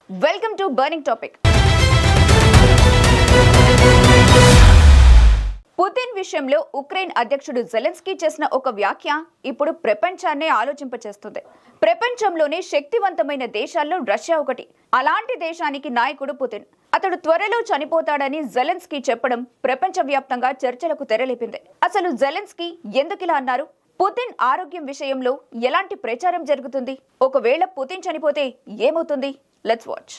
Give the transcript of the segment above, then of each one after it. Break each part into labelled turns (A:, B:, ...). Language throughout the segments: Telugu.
A: Welcome to burning topic. Putin విషయంలో ఉక్రెయిన్ అధ్యక్షుడు జెలెన్స్కీ చేసిన ఒక వ్యాఖ్య ఇప్పుడు ప్రపంచాన్నే ఆలోచింపచేస్తుంది. ప్రపంచంలోనే శక్తివంతమైన దేశాల్లో రష్యా ఒకటి. అలాంటి దేశానికి నాయకుడు పుతిన్. అతడు త్వరలో చనిపోతాడని జెలెన్స్కీ చెప్పడం ప్రపంచవ్యాప్తంగా చర్చలకు తెరలేపింది. అసలు జెలెన్స్కీ ఎందుకిలా అన్నారు? పుతిన్ ఆరోగ్యం విషయంలో ఎలాంటి ప్రచారం జరుగుతుంది? ఒకవేళ పుతిన్ చనిపోతే ఏమవుతుంది? Let's watch.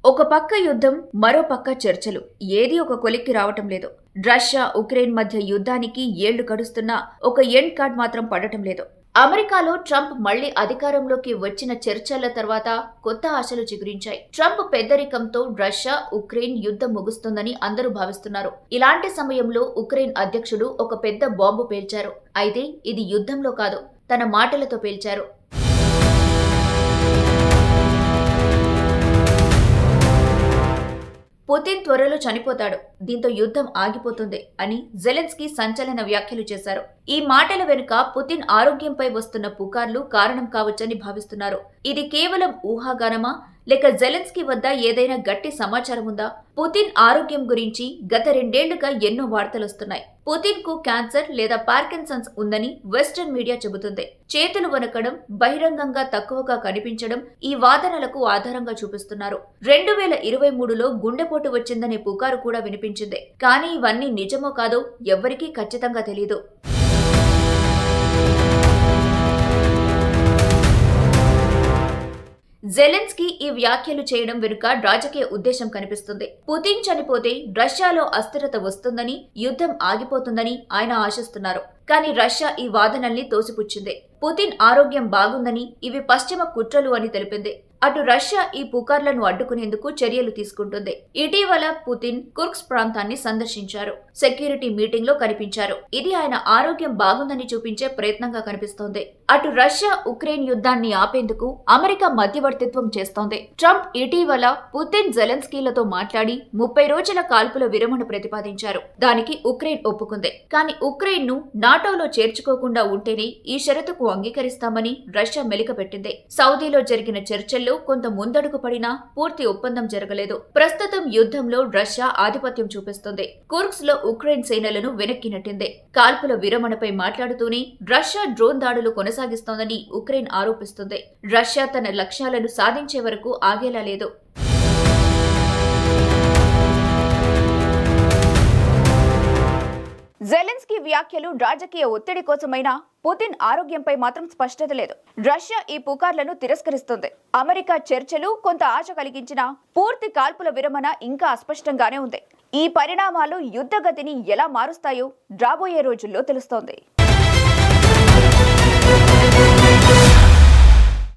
A: ఒక పక్క యుద్ధం, మరో పక్క చర్చలు. ఏది ఒక కొలిక్కి రావటం లేదు. రష్యా ఉక్రెయిన్ మధ్య యుద్ధానికి ఏళ్లు గడుస్తున్నా ఒక ఎండ్ కార్డ్ మాత్రం పడటం లేదు. అమెరికాలో ట్రంప్ మళ్లీ అధికారంలోకి వచ్చిన చర్చల తర్వాత కొత్త ఆశలు చిగురించాయి. ట్రంప్ పెద్దరికంతో రష్యా ఉక్రెయిన్ యుద్ధం ముగుస్తుందని అందరూ భావిస్తున్నారు. ఇలాంటి సమయంలో ఉక్రెయిన్ అధ్యక్షుడు ఒక పెద్ద బాంబు పేల్చారు. అయితే ఇది యుద్ధంలో కాదు, తన మాటలతో పేల్చారు. పుతిన్ త్వరలో చనిపోతాడు, దీంతో యుద్ధం ఆగిపోతుంది అని జెలెన్స్కీ సంచలన వ్యాఖ్యలు చేశారు. ఈ మాటల వెనుక పుతిన్ ఆరోగ్యంపై వస్తున్న పుకార్లు కారణం కావచ్చని భావిస్తున్నారు. ఇది కేవలం ఊహాగానమా, లేక జెలెన్స్కీ వద్ద ఏదైనా గట్టి సమాచారం ఉందా? పుతిన్ ఆరోగ్యం గురించి గత 2 ఏళ్లుగా ఎన్నో వార్తలొస్తున్నాయి. పుతిన్ కు క్యాన్సర్ లేదా పార్కిన్సన్స్ ఉందని వెస్టర్న్ మీడియా చెబుతుంది. చేతులు వణకడం, బహిరంగంగా తక్కువగా కనిపించడం ఈ వాదనలకు ఆధారంగా చూపిస్తున్నారు. 2023లో గుండెపోటు వచ్చిందనే పుకారు కూడా వినిపించింది. కానీ ఇవన్నీ నిజమో కాదో ఎవ్వరికీ ఖచ్చితంగా తెలియదు. జెలెన్స్కీ ఈ వ్యాఖ్యలు చేయడం వెనుక రాజకీయ ఉద్దేశం కనిపిస్తుంది. పుతిన్ చనిపోతే రష్యాలో అస్థిరత వస్తుందని, యుద్ధం ఆగిపోతుందని ఆయన ఆశిస్తున్నారు. కానీ రష్యా ఈ వాదనల్ని తోసిపుచ్చింది. పుతిన్ ఆరోగ్యం బాగుందని, ఇవి పశ్చిమ కుట్రలు అని తెలిపింది. అటు రష్యా ఈ పుకార్లను అడ్డుకునేందుకు చర్యలు తీసుకుంటుంది. ఇటీవల పుతిన్ కుర్స్క్ ప్రాంతాన్ని సందర్శించారు. సెక్యూరిటీ మీటింగ్ లో కనిపించారు. ఇది ఆయన ఆరోగ్యం బాగుందని చూపించే ప్రయత్నంగా కనిపిస్తోంది. అటు రష్యా ఉక్రెయిన్ యుద్ధాన్ని ఆపేందుకు అమెరికా మధ్యవర్తిత్వం చేస్తోంది. ట్రంప్ ఇటీవల పుతిన్ జెలెన్స్కీలతో మాట్లాడి 30 రోజుల కాల్పుల విరమణ ప్రతిపాదించారు. దానికి ఉక్రెయిన్ ఒప్పుకుంది. కానీ ఉక్రెయిన్ ను నాటోలో చేర్చుకోకుండా ఉంటేనే ఈ షరతుకు అంగీకరిస్తామని రష్యా మెలికపెట్టింది. సౌదీలో జరిగిన చర్చల్లో కొంత ముందడుగు పడినా పూర్తి ఒప్పందం జరగలేదు. ప్రస్తుతం యుద్ధంలో రష్యా ఆధిపత్యం చూపిస్తుంది. కుర్స్క్ లో ఉక్రెయిన్ సేనలను వెనక్కి నెట్టింది. కాల్పుల విరమణపై మాట్లాడుతూనే రష్యా డ్రోన్ దాడులు కొనసాగిస్తోందని ఉక్రెయిన్ ఆరోపిస్తుంది. రష్యా తన లక్ష్యాలను సాధించే వరకు ఆగేలా లేదు. జెలెన్స్కీ వ్యాఖ్యలు రాజకీయ ఒత్తిడి కోసమైనా పుతిన్ ఆరోగ్యంపై మాత్రం స్పష్టత లేదు. రష్యా ఈ పుకార్లను తిరస్కరిస్తుంది. అమెరికా చర్చలు కొంత ఆశ కలిగించినా పూర్తి కాల్పుల విరమణ ఇంకా అస్పష్టంగానే ఉంది. ఈ పరిణామాలు యుద్ధ గతిని ఎలా మారుస్తాయో రాబోయే రోజుల్లో తెలుస్తోంది.